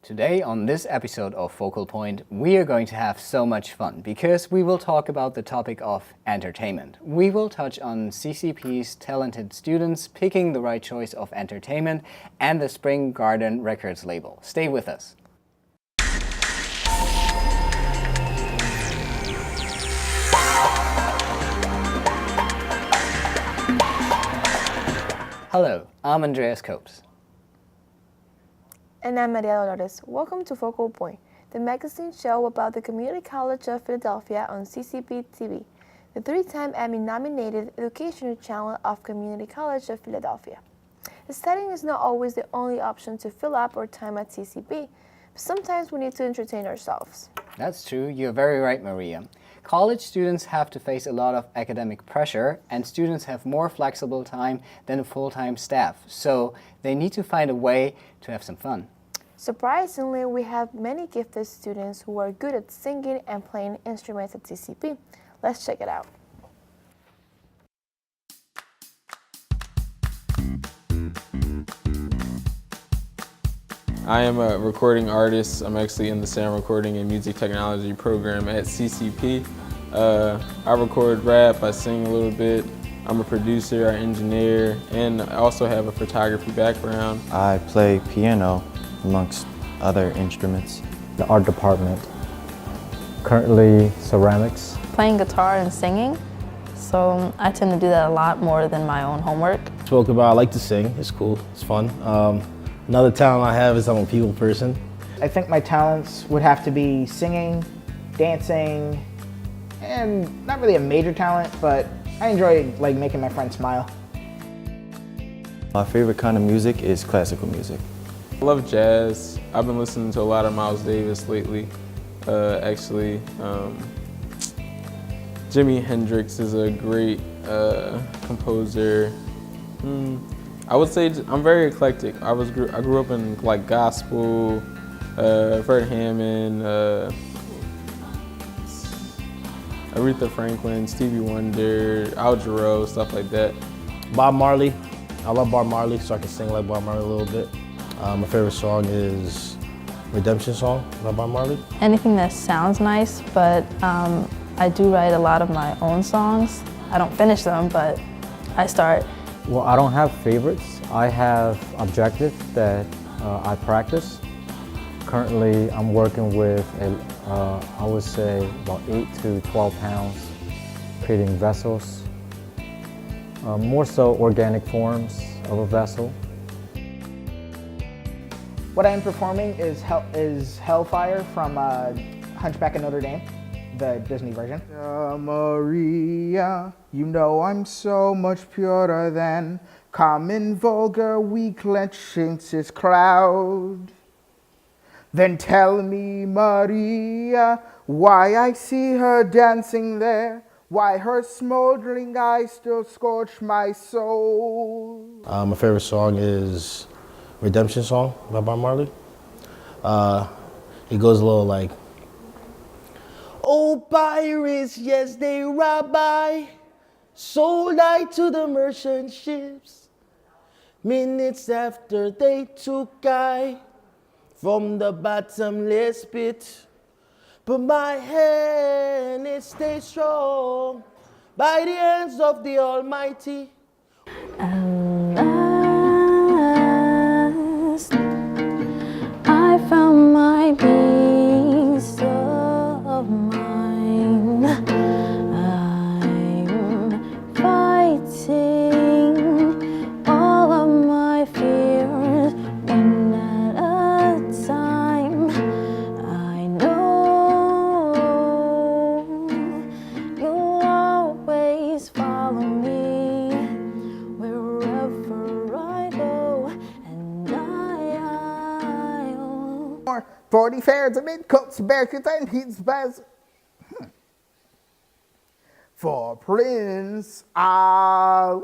Today on this episode of Focal Point, we are going to have so much fun because we will talk about the topic of entertainment. We will touch on CCP's talented students picking the right choice of entertainment and the Spring Garden Records label. Stay with us. Hello, I'm Andreas. And I'm Dolores. Welcome to Focal Point, the magazine show about the Community College of Philadelphia on CCPTV, the three-time Emmy-nominated educational channel of Community College of Philadelphia. Studying is not always the only option to fill up our time at CCP, but sometimes we need to entertain ourselves. That's true. You're very right, Maria. College students have to face a lot of academic pressure, and students have more flexible time than a full-time staff, so they need to find a way to have some fun. Surprisingly, we have many gifted students who are good at singing and playing instruments at CCP. Let's check it out. I am a recording artist. I'm actually in the sound recording and music technology program at CCP. I record rap, I sing a little bit. I'm a producer, I engineer, and I also have a photography background. I play piano amongst other instruments. The art department, currently ceramics. Playing guitar and singing, so I tend to do that a lot more than my own homework. Spoke about, I like to sing, it's cool, it's fun. Another talent I have is I'm a people person. I think my talents would have to be singing, dancing, and not really a major talent, but I enjoy making my friends smile. My favorite kind of music is classical music. I love jazz. I've been listening to a lot of Miles Davis lately, actually. Jimi Hendrix is a great composer. I would say I'm very eclectic. I grew up in gospel, Fred Hammond, Aretha Franklin, Stevie Wonder, Al Jarreau, stuff like that. Bob Marley, I love Bob Marley, so I can sing like Bob Marley a little bit. My favorite song is Redemption Song by Bob Marley. Anything that sounds nice, but I do write a lot of my own songs. I don't finish them, but I start. Well, I don't have favorites. I have objectives that I practice. Currently, I'm working with, I would say, about 8 to 12 pounds, creating vessels. More so organic forms of a vessel. What I am performing is Hellfire from Hunchback of Notre Dame, the Disney version. Maria, you know I'm so much purer than common, vulgar, weak-let Shakespeare's crowd. Then tell me, Maria, why I see her dancing there, why her smoldering eyes still scorch my soul. My favorite song is Redemption Song by Bob Marley. It goes a little like, oh, pirates, yes, they robbed I, sold I to the merchant ships. Minutes after they took I from the bottomless pit. But my hand, it stays strong by the hands of the Almighty. I found my peace of mind. I'm fighting all of my fears one at a time. I know you'll always follow me wherever I go, and I'll 40 fairs and coats, bearcats, and he's best. For Prince Ali.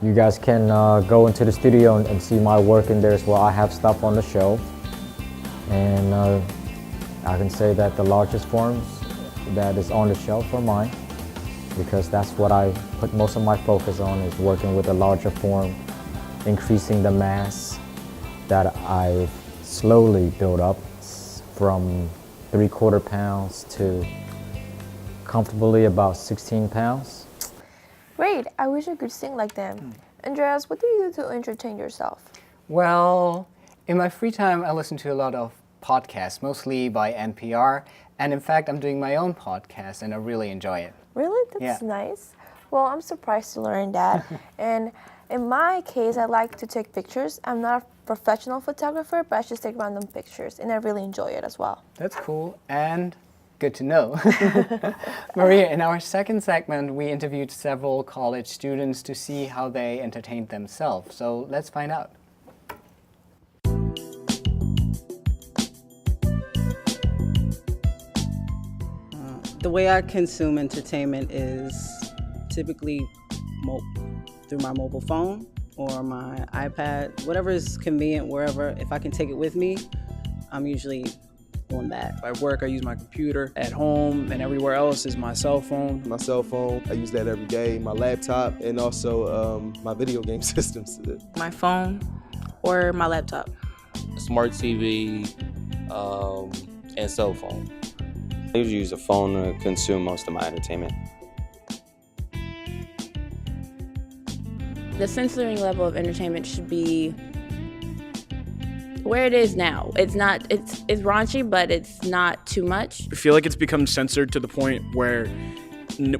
You guys can go into the studio and see my work in there as well. I have stuff on the show. And I can say that the largest forms that is on the shelf are mine, because that's what I put most of my focus on, is working with a larger form, increasing the mass that I've slowly built up from 3/4 pounds to comfortably about 16 pounds. Great, I wish I could sing like them. Andreas, what do you do to entertain yourself? Well, in my free time, I listen to a lot of podcasts, mostly by NPR. And in fact, I'm doing my own podcast and I really enjoy it. Really? That's nice. Well, I'm surprised to learn that. And in my case, I like to take pictures. I'm not a professional photographer, but I just take random pictures and I really enjoy it as well. That's cool and good to know. Maria, in our second segment, we interviewed several college students to see how they entertained themselves. So let's find out. The way I consume entertainment is typically through my mobile phone or my iPad, whatever is convenient wherever. If I can take it with me, I'm usually on that. At work, I use my computer. At home and everywhere else is my cell phone. My cell phone, I use that every day. My laptop, and also my video game systems. My phone or my laptop. Smart TV and cell phone. I usually use a phone to consume most of my entertainment. The censoring level of entertainment should be where it is now. It's raunchy, but it's not too much. I feel like it's become censored to the point where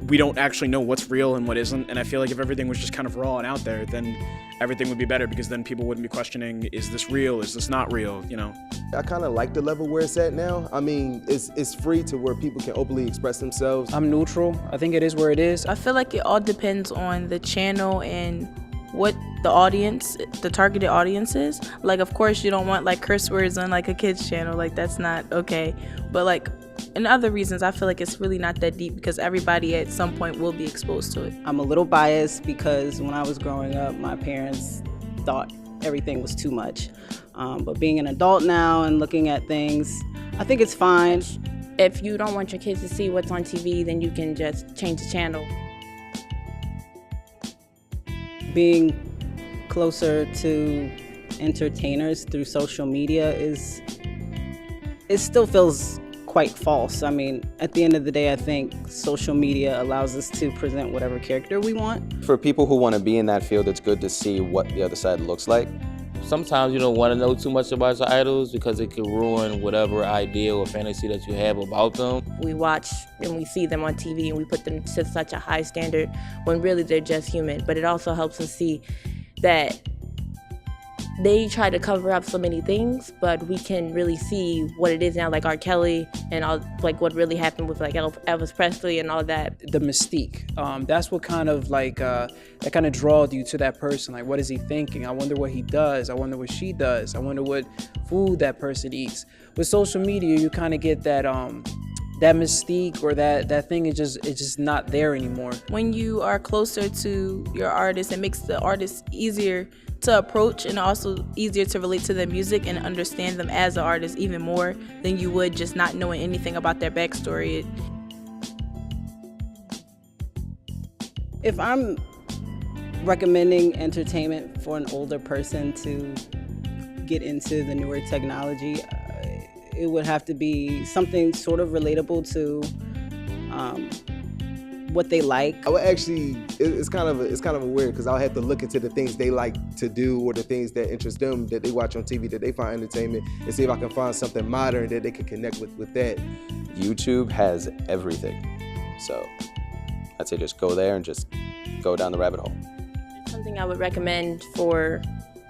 we don't actually know what's real and what isn't. And I feel like if everything was just kind of raw and out there, then everything would be better, because then people wouldn't be questioning, is this real? Is this not real? You know? I kind of like the level where it's at now. I mean, it's free to where people can openly express themselves. I'm neutral. I think it is where it is. I feel like it all depends on the channel and what the audience, the targeted audience is. Like, of course, you don't want like curse words on like a kid's channel. Like, that's not okay. But like, in other reasons, I feel like it's really not that deep, because everybody at some point will be exposed to it. I'm a little biased because when I was growing up, my parents thought everything was too much. But being an adult now and looking at things, I think it's fine. If you don't want your kids to see what's on TV, then you can just change the channel. Being closer to entertainers through social media it still feels quite false. I mean, at the end of the day, I think social media allows us to present whatever character we want. For people who want to be in that field, it's good to see what the other side looks like. Sometimes you don't want to know too much about your idols, because it could ruin whatever ideal or fantasy that you have about them. We watch and we see them on TV and we put them to such a high standard when really they're just human. But it also helps us see that they try to cover up so many things, but we can really see what it is now, like R. Kelly and all, like what really happened with like Elvis Presley and all that. The mystique, that's what kind of like, that kind of draws you to that person. Like, what is he thinking? I wonder what he does. I wonder what she does. I wonder what food that person eats. With social media, you kind of get that, that mystique, or that thing is just not there anymore. When you are closer to your artist, it makes the artist easier to approach and also easier to relate to their music and understand them as an artist even more than you would just not knowing anything about their backstory. If I'm recommending entertainment for an older person to get into the newer technology, it would have to be something sort of relatable to what they like. I would actually, it's kind of a weird, because I'll have to look into the things they like to do or the things that interest them, that they watch on TV, that they find entertainment, and see if I can find something modern that they can connect with that. YouTube has everything. So I'd say just go there and just go down the rabbit hole. Something I would recommend for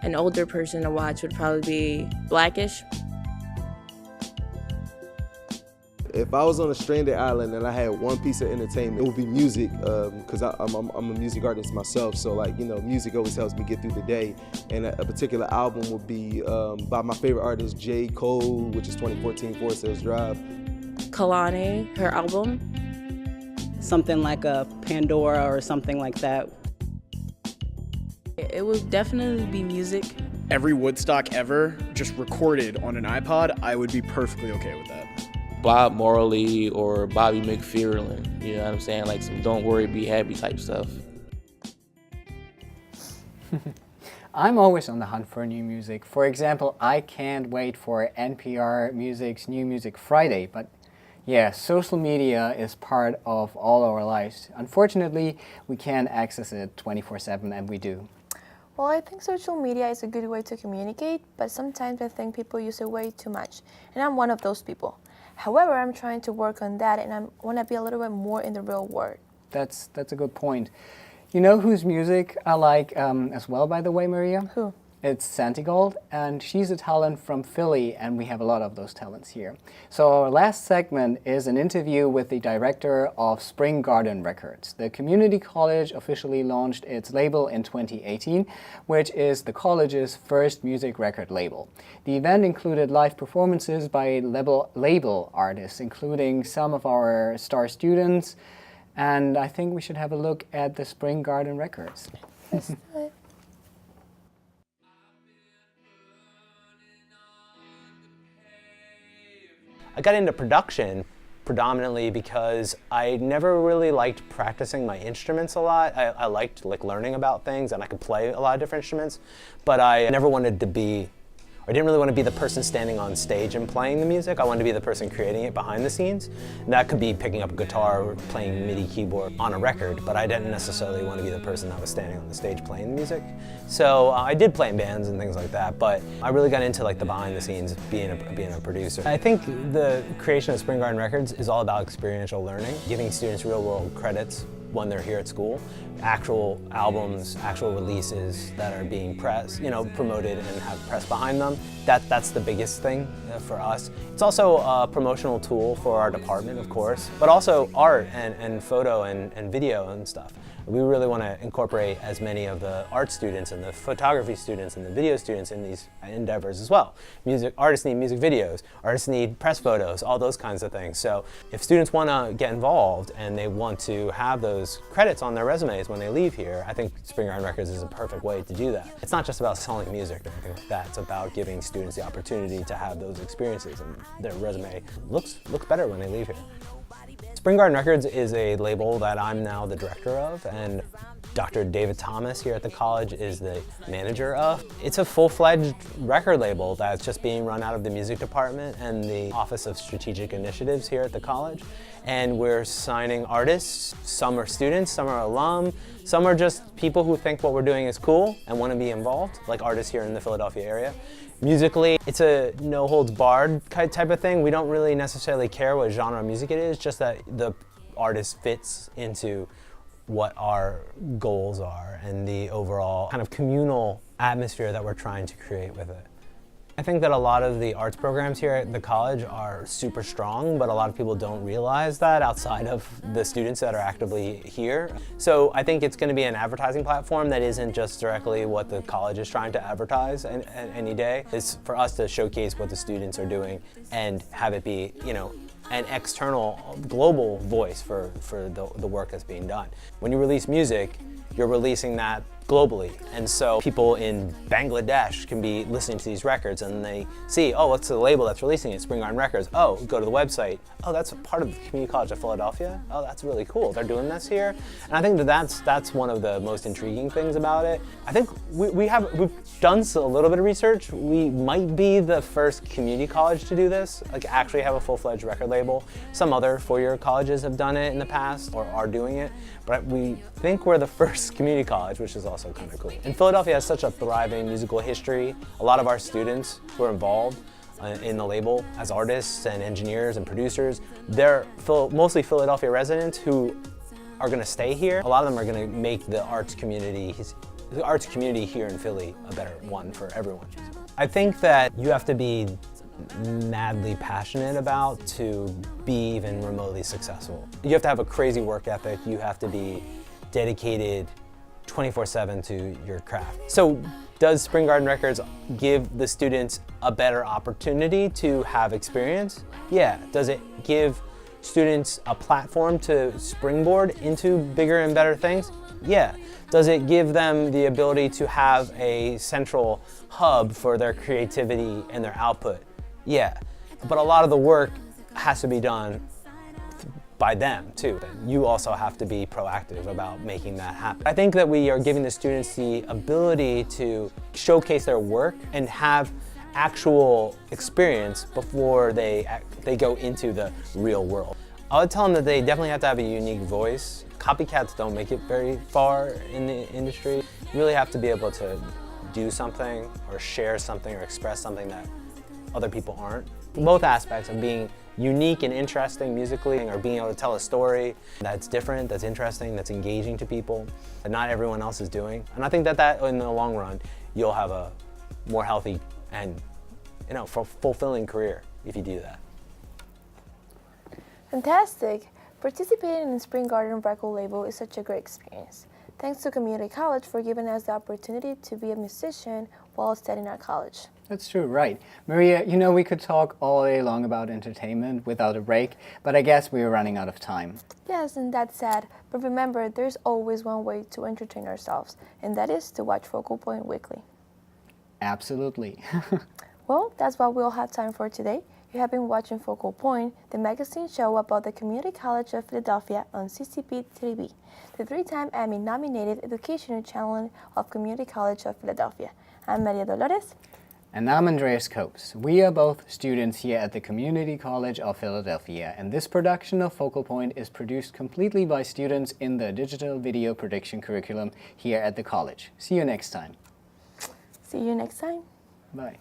an older person to watch would probably be Blackish. If I was on a stranded island and I had one piece of entertainment, it would be music, because I'm a music artist myself. So like, you know, music always helps me get through the day. And a particular album would be by my favorite artist, J. Cole, which is 2014 Forest Hills Drive. Kalani, her album. Something like a Pandora or something like that. It would definitely be music. Every Woodstock ever just recorded on an iPod, I would be perfectly okay with that. Bob Marley or Bobby McFerrin, you know what I'm saying? Like some don't worry, be happy type stuff. I'm always on the hunt for new music. For example, I can't wait for NPR Music's New Music Friday, but yeah, social media is part of all our lives. Unfortunately, we can't access it 24/7, and we do. Well, I think social media is a good way to communicate, but sometimes I think people use it way too much, and I'm one of those people. However, I'm trying to work on that, and I want to be a little bit more in the real world. That's a good point. You know whose music I like as well, by the way, Maria? Who? It's Santigold, and she's a talent from Philly, and we have a lot of those talents here. So our last segment is an interview with the director of Spring Garden Records. The community college officially launched its label in 2018, which is the college's first music record label. The event included live performances by label artists, including some of our star students, and I think we should have a look at the Spring Garden Records. I got into production predominantly because I never really liked practicing my instruments a lot. I liked learning about things, and I could play a lot of different instruments, but I never wanted to be, I didn't really want to be the person standing on stage and playing the music. I wanted to be the person creating it behind the scenes. And that could be picking up a guitar or playing MIDI keyboard on a record, but I didn't necessarily want to be the person that was standing on the stage playing the music. So I did play in bands and things like that, but I really got into the behind the scenes, being a producer. I think the creation of Spring Garden Records is all about experiential learning, giving students real world credits when they're here at school, actual albums, actual releases that are being pressed, promoted and have press behind them. That's the biggest thing for us. It's also a promotional tool for our department, of course, but also art and photo and video and stuff. We really want to incorporate as many of the art students and the photography students and the video students in these endeavors as well. Artists need music videos, artists need press photos, all those kinds of things. So if students want to get involved and they want to have those credits on their resumes when they leave here, I think Spring Garden Records is a perfect way to do that. It's not just about selling music or anything like that. It's about giving students the opportunity to have those experiences, and their resume looks better when they leave here. Spring Garden Records is a label that I'm now the director of, and Dr. David Thomas here at the college is the manager of. It's a full-fledged record label that's just being run out of the music department and the Office of Strategic Initiatives here at the college. And we're signing artists. Some are students, some are alum, some are just people who think what we're doing is cool and want to be involved, like artists here in the Philadelphia area. Musically, it's a no-holds-barred type of thing. We don't really necessarily care what genre of music it is, just that the artist fits into what our goals are and the overall kind of communal atmosphere that we're trying to create with it. I think that a lot of the arts programs here at the college are super strong, but a lot of people don't realize that outside of the students that are actively here. So I think it's going to be an advertising platform that isn't just directly what the college is trying to advertise any day. It's for us to showcase what the students are doing and have it be, an external global voice for the work that's being done. When you release music, you're releasing that globally. And so people in Bangladesh can be listening to these records and they see, oh, what's the label that's releasing it? Spring Garden Records. Oh, go to the website. Oh, that's a part of the Community College of Philadelphia. Oh, that's really cool. They're doing this here. And I think that's one of the most intriguing things about it. I think we've done a little bit of research. We might be the first community college to do this, actually have a full-fledged record label. Some other four-year colleges have done it in the past or are doing it, but we think we're the first community college, which is also kind of cool. And Philadelphia has such a thriving musical history. A lot of our students who are involved in the label as artists and engineers and producers, they're mostly Philadelphia residents who are going to stay here. A lot of them are going to make the arts community here in Philly a better one for everyone. I think that you have to be madly passionate about to be even remotely successful. You have to have a crazy work ethic. You have to be dedicated 24/7 to your craft. So does Spring Garden Records give the students a better opportunity to have experience? Yeah. Does it give students a platform to springboard into bigger and better things? Yeah. Does it give them the ability to have a central hub for their creativity and their output? Yeah. But a lot of the work has to be done by them too. You also have to be proactive about making that happen. I think that we are giving the students the ability to showcase their work and have actual experience before they go into the real world. I would tell them that they definitely have to have a unique voice. Copycats don't make it very far in the industry. You really have to be able to do something or share something or express something that other people aren't. Both aspects of being unique and interesting musically, or being able to tell a story that's different, that's interesting, that's engaging to people, that not everyone else is doing. And I think that in the long run, you'll have a more healthy and fulfilling career if you do that. Fantastic! Participating in Spring Garden record label is such a great experience. Thanks to community college for giving us the opportunity to be a musician while studying at college. That's true, right. Maria, you know we could talk all day long about entertainment without a break, but I guess we are running out of time. Yes, and that's sad. But remember, there's always one way to entertain ourselves, and that is to watch Focal Point weekly. Absolutely. Well, that's what we'll have time for today. You have been watching Focal Point, the magazine show about the Community College of Philadelphia on CCPTV, the 3-time Emmy-nominated educational channel of Community College of Philadelphia. I'm Maria Dolores. And I'm Andreas. We are both students here at the Community College of Philadelphia, and this production of Focal Point is produced completely by students in the digital video production curriculum here at the college. See you next time. See you next time. Bye.